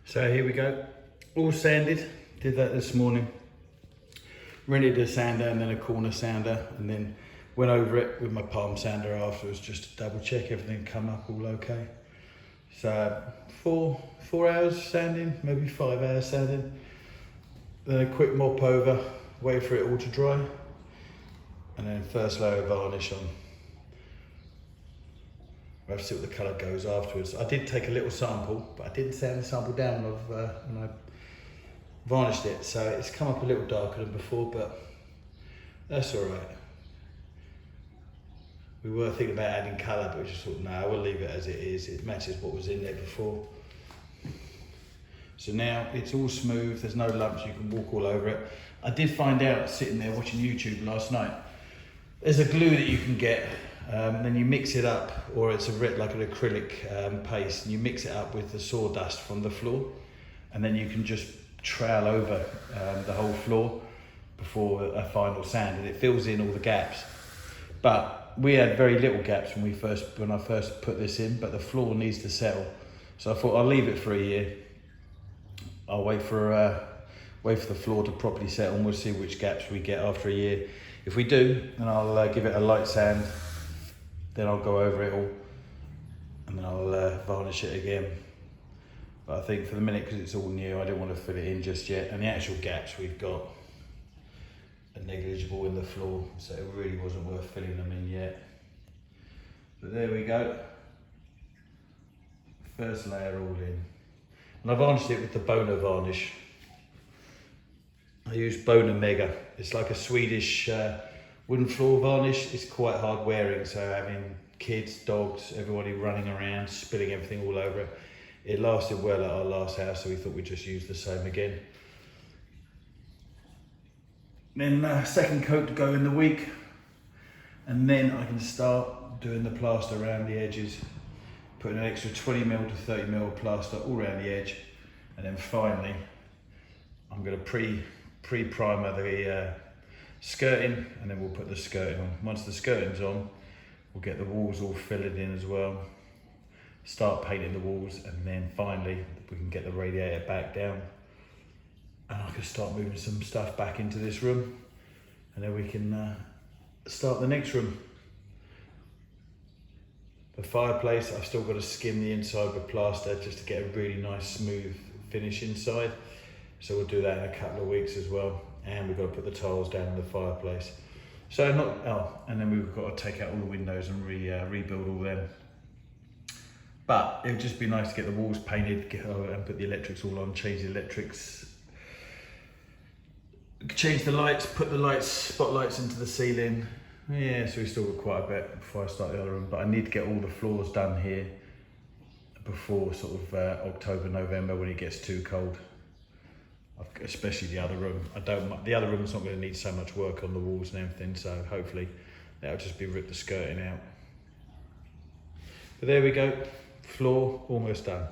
So here we go, all sanded. Did that this morning. Rented a sander and then a corner sander, and then went over it with my palm sander afterwards just to double check everything come up all okay. So four hours sanding, maybe 5 hours sanding. Then a quick mop over, wait for it all to dry, and then first layer of varnish on. We'll have to see what the colour goes afterwards. I did take a little sample, but I didn't sand the sample down when I varnished it, so it's come up a little darker than before, but that's all right. We were thinking about adding colour, but we just thought, no, we'll leave it as it is. It matches what was in there before. So now it's all smooth, there's no lumps, you can walk all over it. I did find out sitting there watching YouTube last night, there's a glue that you can get, then you mix it up, or it's like an acrylic paste, and you mix it up with the sawdust from the floor, and then you can just trowel over the whole floor before a final sand, and it fills in all the gaps. But we had very little gaps when I first put this in, but the floor needs to settle. So I thought I'll leave it for a year. I'll wait for the floor to properly settle, and we'll see which gaps we get after a year. If we do, then I'll give it a light sand, then I'll go over it all, and then I'll varnish it again. But I think for the minute, because it's all new, I don't want to fill it in just yet. And the actual gaps we've got are negligible in the floor, so it really wasn't worth filling them in yet. But there we go. First layer all in. And I varnished it with the Bona varnish. I used Bona Mega. It's like a Swedish wooden floor varnish. It's quite hard wearing, so having kids, dogs, everybody running around, spilling everything all over it. It lasted well at our last house, so we thought we'd just use the same again. Then second coat to go in the week, and then I can start doing the plaster around the edges, putting an extra 20mm to 30mm plaster all around the edge, and then finally I'm going to pre-primer the skirting, and then we'll put the skirting on. Once the skirting's on, we'll get the walls all filled in as well, start painting the walls, and then finally we can get the radiator back down, and I can start moving some stuff back into this room, and then we can start the next room. The fireplace, I've still got to skim the inside with plaster just to get a really nice smooth finish inside, so we'll do that in a couple of weeks as well. And we've got to put the tiles down in the fireplace. And then we've got to take out all the windows and rebuild all them. But it would just be nice to get the walls painted and put the electrics all on, change the electrics, change the lights, put the spotlights into the ceiling. Yeah, so we've still got quite a bit before I start the other room, but I need to get all the floors done here before sort of October, November, when it gets too cold. Especially the other room. The other room's not going to need so much work on the walls and everything, so hopefully that'll just be rip the skirting out. But there we go, floor almost done.